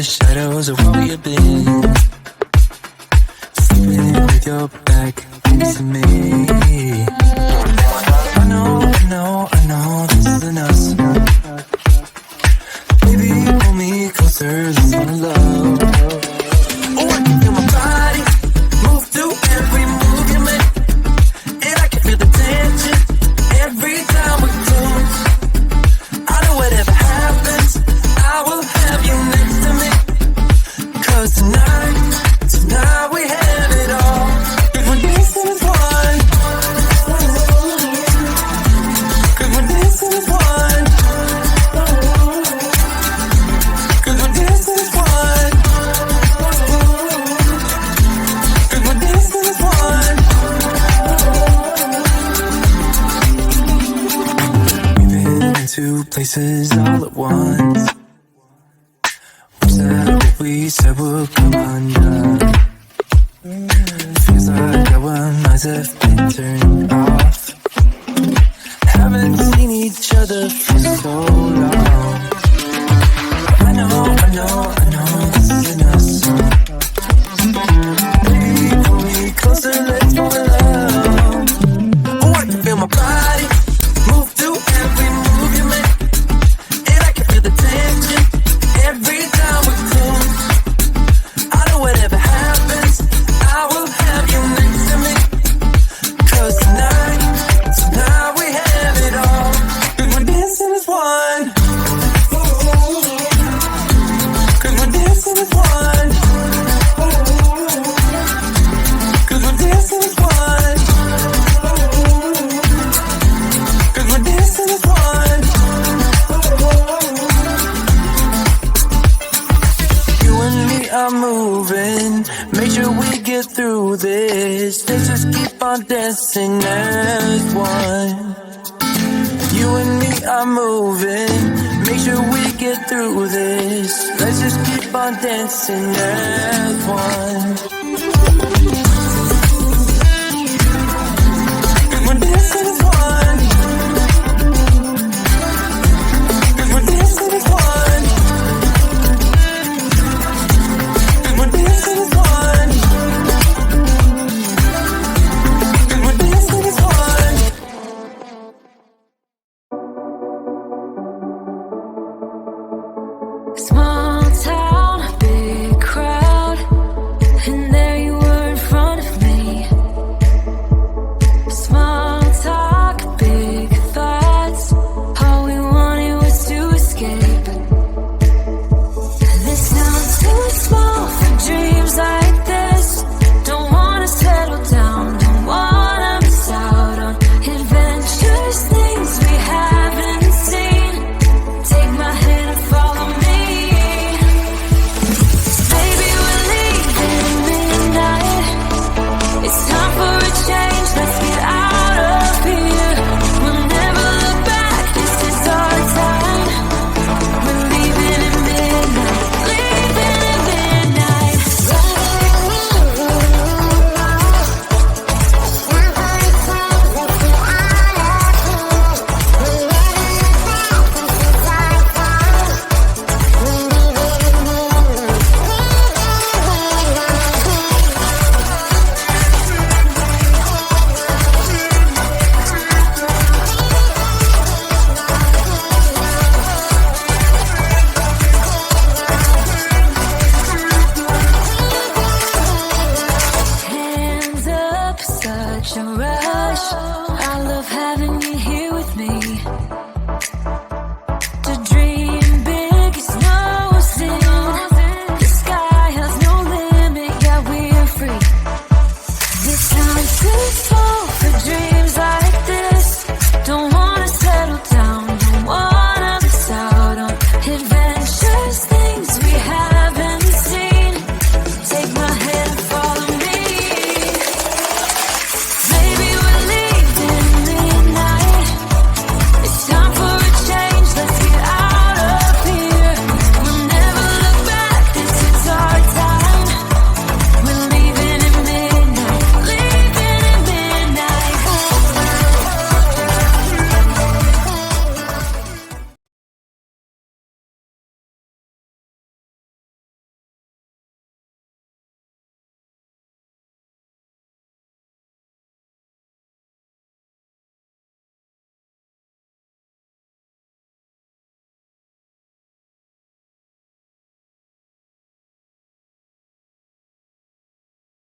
shadows of where we have been, sleeping with your back facing me. I know this isn't us. Baby, pull me closer, let's fall in love. Oh, I can feel my body move through every move you make, and I can feel the tension every time we close. I know whatever happens, I will have you next to me. 'Cause tonight we have it all. 'Cause we're dancing as one. 'Cause we're dancing as one. 'Cause we're dancing as one. 'Cause we're dancing as one. We've been in two places all at once. Was that what we said would come undone? Feels like our minds have been turned off. Haven't seen each other for so long. I know this isn't us. Baby, pull me closer, let's fall in love. Oh, I can feel my body move through every move you make, and I can feel the tension every time we close. I know whatever happens, I will have you next to me. 'Cause tonight we have it all. 'Cause we're dancing as one. 'Cause we're dancing as one. 'Cause we're dancing as one. 'Cause we're dancing as one. You and me are moving, make sure we get through this. Let's just keep on dancing as one. You and me are moving, make sure we get through this. Let's just keep on dancing as one. 'Cause we're dancing as one. 'Cause we're dancing as one. 'Cause we're dancing as one. 'Cause we're dancing as one. Small